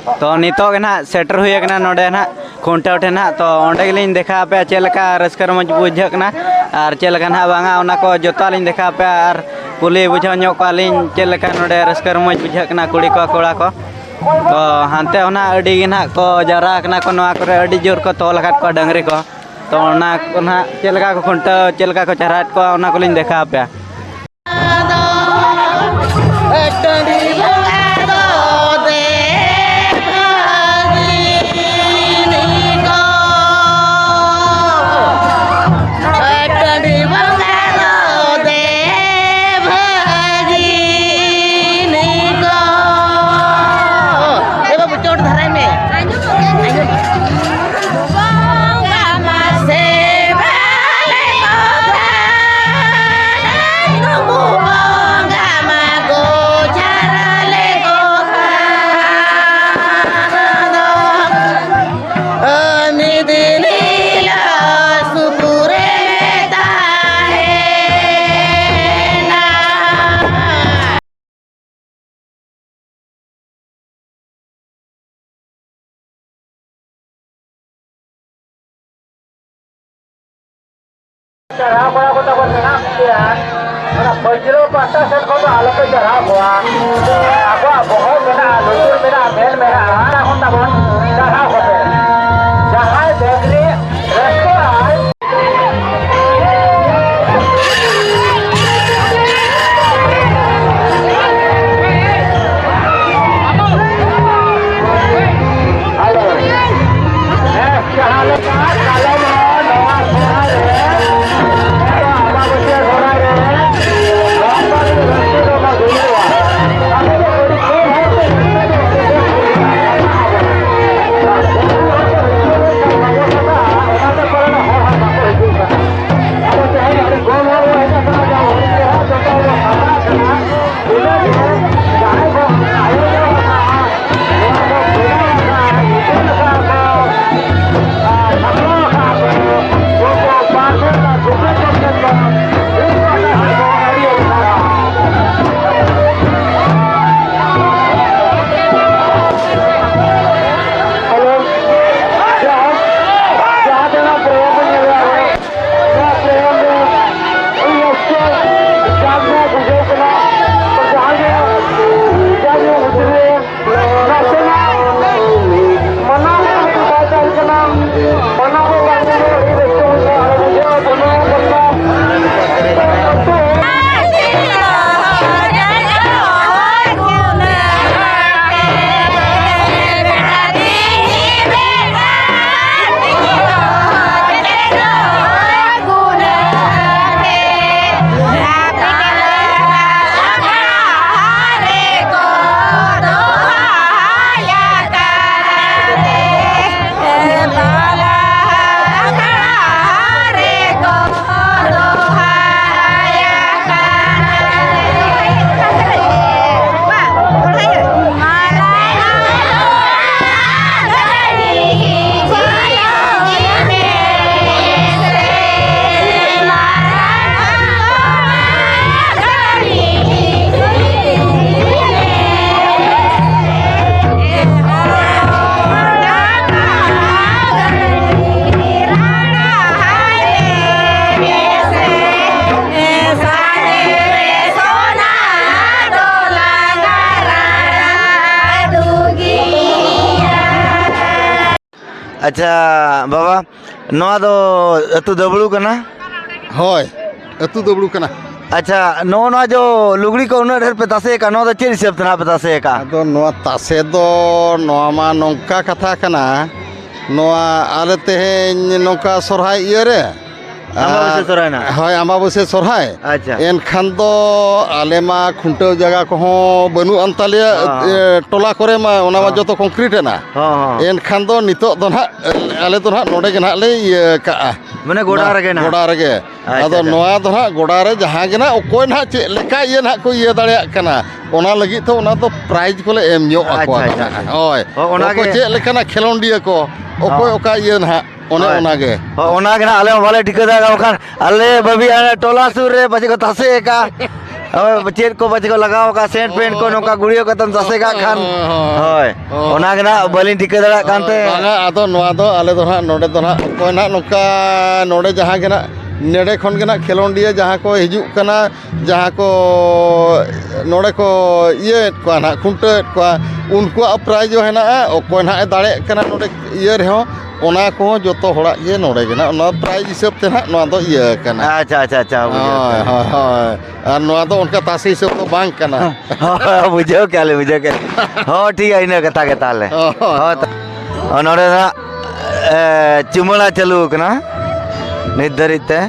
तो नितो के ना सेटर हुए ना नोडे ना खुंटाव ठे ना तो ओंडे गेलिन देखा पे चेलका रस्कर मज बुझक ना और चेलका ना बांगा ओना को जोता लिन देखा पे और कुली बुझाव ᱧᱚᱜ ᱠᱚᱣᱟᱞᱤᱧ चेलका नोडे रस्कर मज बुझक ना कुड़ी को कोड़ा को तो हानते ओना अडी गे ना को जरा कना को नवा करे अडी जोर को तोल खात को डंगरी को तो ओना को ना चेलका को खुंटा चेलका को चरात को ओना को लिन देखा पे Cara apa aku tak pernah ya. Orang bajiro pasal sen kau alat tu cara apa? Aku bohong mena, lutur mena, mel mena. Anak aku tak pernah cara apa. Jangan degri restoran. Halo. Kalau अच्छा बाबा नवा दो अतु दबड़ू कना होय अतु दबड़ू कना अच्छा नवा जो लुगड़ी को उन्ना ढेर पे तासे का नवा चेर हिसाब तना पे तासे का अदो नवा तासे दो नवा मा नोंका कथा कना नवा आले तेहें नोंका सोरहाय इये रे अमाबस्या सोरहाय ना होय अमाबस्या सोरहाय अच्छा एनखान दो आले मा खुंटाव जगह को बनू अंतालिया टोला करे मा ओना मा जतो कंक्रीट है ना एनखान दो नितो दो ना आले तो ना नोडे के ना ले ये का माने गोडा रगे ना गोडा रगे अदो नवा दो ना गोडा रे जहां के ना ओकोय ना चे लेका ये ना को ये दाड़े कना ओना लगी तो ओना तो प्राइज को ले एम न्यो आको होय ओना के चे लेका ना खेलोंडिया को ओकोय ओका ये ना ओने ओनागे ओनागे ना आले वाले टिका दागा ओखान आले बबी आने टोला सुर रे पछी को तासे का चेत को बच्चे को लगाओ का सेंट पेंट को नोका गुड़ियो का तम तसे का खान होय ओना गना बलिन टिके दड़ा कांते बांगा आदो नोआ दो आले दो ना नोडे दो ना कोई ना नोका नोडे जहां के ना नेड़े खन के ना खेलोंडिया जहां को हिजुक कना जहां को नोडे को ये को ना खुंटे को उनको प्राइज जो है ना कोई ना दाड़े कना नोडे ये रहो ओना को जोतो होड़ा ये नोडे के ना ओना प्राइज हिसाब से ना नोआ दो ये कना अच्छा अच्छा अच्छा हाय हाय और नोआ दो उनका तासी हिसाब तो बांग कना बुझो क्या ले हो ठीक है इने कथा के ताले हो नोडे ना चुमला चलू कना निर्धारित है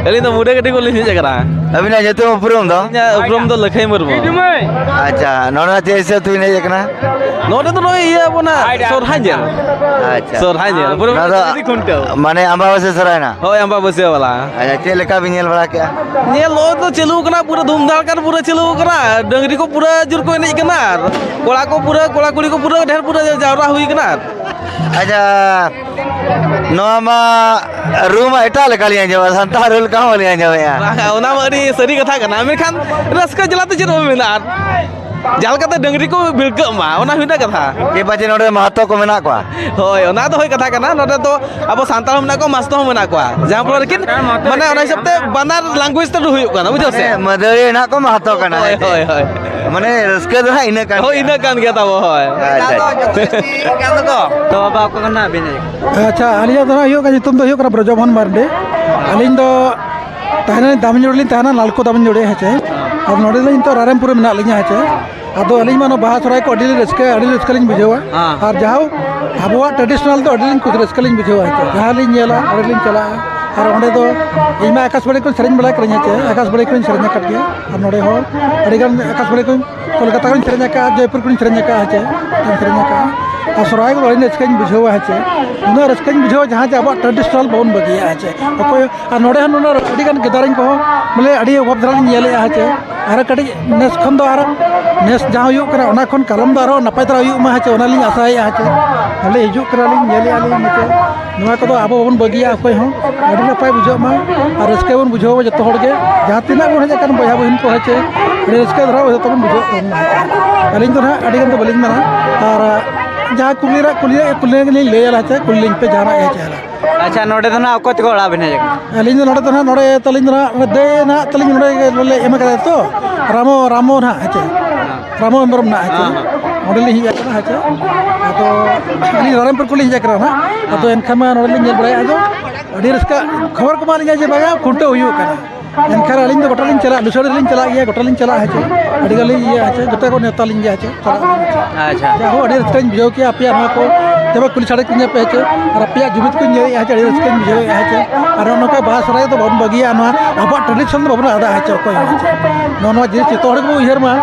Elin to muda gede ko lin jagara अभी ना जतो उपरम दो उपरम to lakhai murmu अच्छा नोना जैसे तू नहीं देखना node to noi iya bona sorhanjel अच्छा sorhanjel uprom jadi kunto माने अमावस्या सराय ना hoy amba bose wala अच्छा चेल का भी नेल बड़ा क्या nyel lo to chelu kana pura dhumdhal kan pura chelu kana dangri ko pura jur ko enej kana kola ko pura kola kuli ko pura dher pura jawra hui kana अच्छा नोमा room एटा लकालियां जवा संता role का होलियां जवा या ona ma adi sari katha kana mekhan raska jalate chero menar jal kata dangri ko bilga ma ona hina katha के बजे नोडे महत्व को मेना को hoy ona to hoy katha kana node to abo santal mena ko masto mena ko jahan pore kin mane ona hisabte banar language te huyuk kana bujho se मदरे ना को महत्व करना hoy hoy hoy माने रस्के तो है इने का hoy ina kan gaya tabo hoy अच्छा to baba ko kana bine अच्छा आलिया तो यो का तुम तो यो करा ब्रजमोहन मार्डे अलिन तो तहना दामजोड़ली तहना नालको दामजोड़े हेचे अब नोडेलिन तो रारेमपुर में नालिया हेचे अदो अलिन मानो बाहा सराय को अडिल रस्कलिन बुझेवा और जाओ अबवा ट्रेडिशनल तो अडिलिन कुछ रस्कलिन बुझेवा हेचे जहां लिन नेला अडिलिन चला और ओंडे दो इमा आकाशवाणी को सेरेन बला करኛ चे आकाशवाणी को सेरेन कट गया और नोडे हो अडिगन आकाशवाणी को कोलकाता को सेरेन का जयपुर को सेरेन का हेचे सेरेन का और सराय को बड़ी रस्कन बुझेवा हेचे उना रस्कन बुझेवा जहां जे अब ट्रेडिशनल बोन बगिया हेचे अकोय और नोडे हन उना अडिगन गदारिन को बोले अडी वबदरान नेले हेचे और कटी नेस खन दो और नेस जहां हुयो करा ओना खन कलम दो और नपाय तरा हुयो मा हेचे ओना लिन आसाय हेचे बोले हिजु करा लिन नेले आली हेचे नुआ को अब बोन बगिया अकोय हो अडी नपाय बुझो मा और रस्के बोन बुझो जतो होड़ के जहां तिना बोन हेचे कन बया बहिन को हेचे रस्के धरा जतो बोन बुझो अलिन तो ना अडिगन तो बलिन मना और जहाँ कुलिया ले आला कुलिंग पे जाना है चला अच्छा नोडे तो ना अकोत को ओड़ा बिने जगह अलिंग नोडे तो ना नोडे तलिंग ना दे ना तलिंग नोडे एम करे तो रामो ना है रामो अंदरम ना है नोडे ले हिया करना है तो अलिंग रामपुर कुलिंग हिया करना तो एनखमा नोडे ले नेल बड़ाय आजो अडी रस्का खबर को मानिया जे बागा खुंटे हुयो करना एनखार अलिंग तो गोटालिंग चला लुसड़लिंग चला गया गोटालिंग चला है अडी गली ये है जते को नेतालिंग जे है अच्छा हो अडी रस्कन बुझो के अपिया मा को जब कुल छड़े किने पे है और अपिया जुबित को ये है अडी रस्कन बुझो है और नोका बास रे तो बन बगिया ना अब ट्रेडिशन बबन आदा है को नो नो जे चितोड़ को इहर मा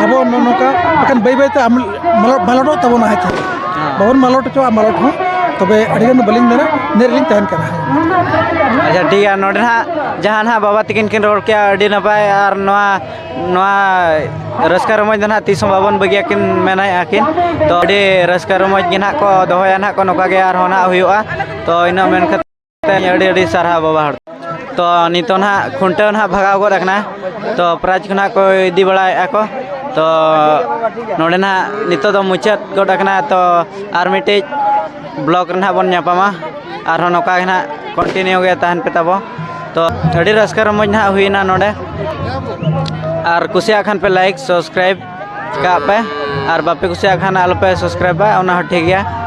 अब नोका अकन बे बे ते मलट तबन है बबन मलट चो मलट हो तबे अड़ीगन बलिंग मेरा नेरलिंग तहन करा अच्छा ठीक है नोडे ना जहाँ ना बाबा तकिन किन रोड के अड़ी नपाय और नवा रस्का रमज ना तीसों बाबन बगिया किन मेना आकिन तो अड़ी रस्का रमज गिन को दोहया ना को नोका के यार होना हुआ तो इना मेन खते अड़ी अड़ी सारा बाबा तो नितो ना खुंटे ना भगाव गो रखना तो प्राइज खना को इदी बड़ा को तो नोडे ना नितो तो मुचाद गो रखना तो आर मिटे ब्लॉक रहा बन नापामा और नौका ना कंटिन्यू गया तहन पे तब तो अड़ी रस्का रमज ना हुईना नोडे और कुसिया खान पे लाइक सब्सक्राइब का पे और बापे कुसिया खान आलो पे सब्सक्राइब पे ठीक है।